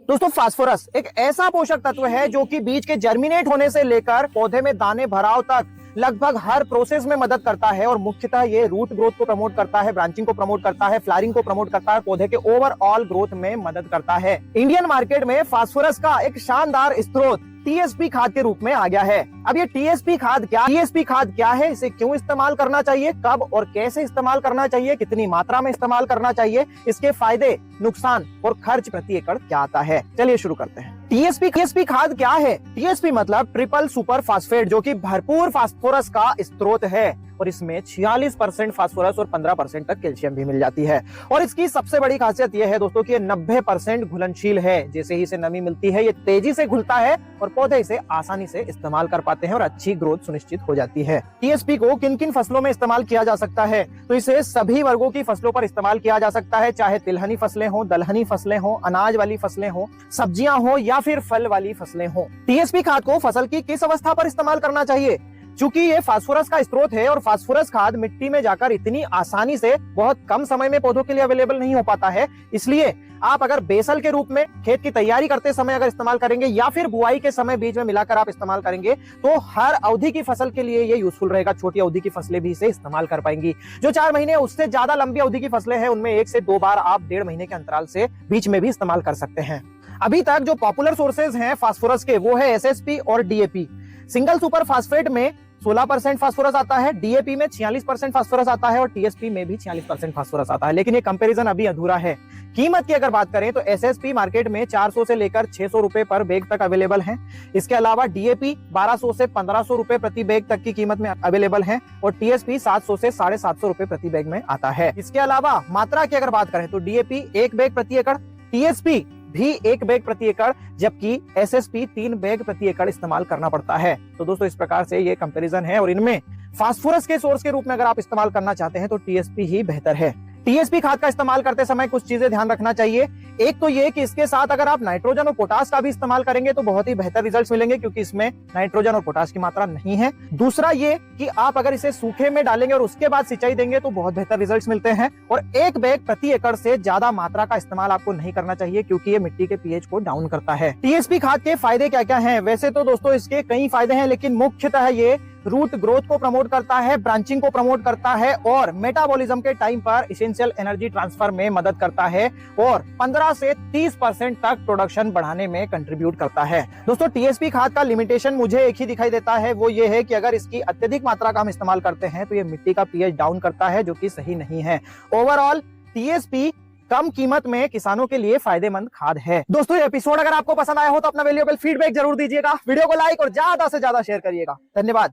दोस्तों फास्फोरस एक ऐसा पोषक तत्व है जो कि बीज के जर्मिनेट होने से लेकर पौधे में दाने भराव तक लगभग हर प्रोसेस में मदद करता है और मुख्यतः ये रूट ग्रोथ को प्रमोट करता है, ब्रांचिंग को प्रमोट करता है, फ्लावरिंग को प्रमोट करता है, पौधे के ओवरऑल ग्रोथ में मदद करता है। इंडियन मार्केट में फास्फोरस का एक शानदार स्रोत टीएसपी खाद के रूप में आ गया है। अब ये टीएसपी खाद क्या है, इसे क्यों इस्तेमाल करना चाहिए, कब और कैसे इस्तेमाल करना चाहिए, कितनी मात्रा में इस्तेमाल करना चाहिए, इसके फायदे, नुकसान और खर्च प्रति एकड़ क्या आता है, चलिए शुरू करते हैं। टीएसपी खाद क्या है? टीएसपी मतलब ट्रिपल सुपर फास्फेट, जो कि भरपूर फास्फोरस का स्रोत है और इसमें 46% फास्फोरस और 15% तक कैल्शियम भी मिल जाती है। और इसकी सबसे बड़ी खासियत यह है दोस्तों कि ये 90% घुलनशील है। जैसे ही इसे नमी मिलती है ये तेजी से घुलता है और पौधे इसे आसानी से इस्तेमाल कर पाते हैं और अच्छी ग्रोथ सुनिश्चित हो जाती है। टीएसपी को किन किन फसलों में इस्तेमाल किया जा सकता है? तो इसे सभी वर्गों की फसलों पर इस्तेमाल किया जा सकता है, चाहे तिलहनी फसलें हो, दलहनी फसलें हो, अनाज वाली फसलें हो, सब्जियां हो या फिर फल वाली फसलें हो। टीएसपी खाद को फसल की किस अवस्था पर इस्तेमाल करना चाहिए? चूंकि ये फास्फोरस का स्रोत है और फास्फोरस खाद मिट्टी में जाकर इतनी आसानी से बहुत कम समय में पौधों के लिए अवेलेबल नहीं हो पाता है, इसलिए आप अगर बेसल के रूप में खेत की तैयारी करते समय अगर इस्तेमाल करेंगे या फिर बुआई के समय बीज में मिलाकर आप इस्तेमाल करेंगे तो हर अवधि की फसल के लिए ये यूजफुल रहेगा। छोटी अवधि की फसलें भी इसे इस्तेमाल कर पाएंगी। जो 4 महीने उससे ज्यादा लंबी अवधि की फसलें हैं उनमें 1 से 2 बार आप 1.5 महीने के अंतराल से बीच में भी इस्तेमाल कर सकते हैं। अभी तक जो पॉपुलर सोर्सेज हैं फास्फोरस के वो है एसएसपी और डीएपी। सिंगल सुपर फास्फेट में 16% फास्फोरस आता है, डीएपी में 46% फास्फोरस आता है और टीएसपी में भी 46% फास्फोरस आता है, लेकिन ये कंपैरिजन अभी अधूरा है। कीमत की अगर बात करें तो एसएसपी मार्केट में 400 से लेकर 600 रुपए पर बैग तक अवेलेबल है। इसके अलावा डीएपी 1200 से 1500 रुपए प्रति बैग तक की कीमत में अवेलेबल है और टीएसपी 700 से 750 रुपए प्रति बैग में आता है। इसके अलावा मात्रा की अगर बात करें तो डीएपी 1 बैग प्रति एकड़, टीएसपी भी 1 बैग प्रति एकड़, जबकि एसएसपी 3 बैग प्रति एकड़ इस्तेमाल करना पड़ता है। तो दोस्तों इस प्रकार से ये कंपैरिजन है और इनमें फास्फोरस के सोर्स के रूप में अगर आप इस्तेमाल करना चाहते हैं तो टीएसपी ही बेहतर है। टीएसपी खाद का इस्तेमाल करते समय कुछ चीजें ध्यान रखना चाहिए। एक तो ये कि इसके साथ अगर आप नाइट्रोजन और पोटास का भी इस्तेमाल करेंगे तो बहुत ही बेहतर रिजल्ट्स मिलेंगे, क्योंकि इसमें नाइट्रोजन और पोटास की मात्रा नहीं है। दूसरा ये कि आप अगर इसे सूखे में डालेंगे और उसके बाद सिंचाई देंगे तो बहुत बेहतर रिजल्ट्स मिलते हैं। और 1 बैग प्रति एकड़ से ज्यादा मात्रा का इस्तेमाल आपको नहीं करना चाहिए, क्योंकि ये मिट्टी के पीएच को डाउन करता है। टीएसपी खाद के फायदे क्या क्या हैं? वैसे तो दोस्तों इसके कई फायदे हैं, लेकिन मुख्यतः ये रूट ग्रोथ को प्रमोट करता है, ब्रांचिंग को प्रमोट करता है और मेटाबॉलिज्म के टाइम पर एसेंशियल एनर्जी ट्रांसफर में मदद करता है और 15 से 30% तक प्रोडक्शन बढ़ाने में कंट्रीब्यूट करता है। दोस्तों टीएसपी खाद का लिमिटेशन मुझे एक ही दिखाई देता है, वो ये है कि अगर इसकी अत्यधिक मात्रा का हम इस्तेमाल करते हैं तो ये मिट्टी का पीएच डाउन करता है, जो कि सही नहीं है। ओवरऑल टीएसपी कम कीमत में किसानों के लिए फायदेमंद खाद है। दोस्तों ये एपिसोड अगर आपको पसंद आया हो तो अपना वैल्यूएबल फीडबैक जरूर दीजिएगा, वीडियो को लाइक और ज्यादा से ज्यादा शेयर करिएगा। धन्यवाद।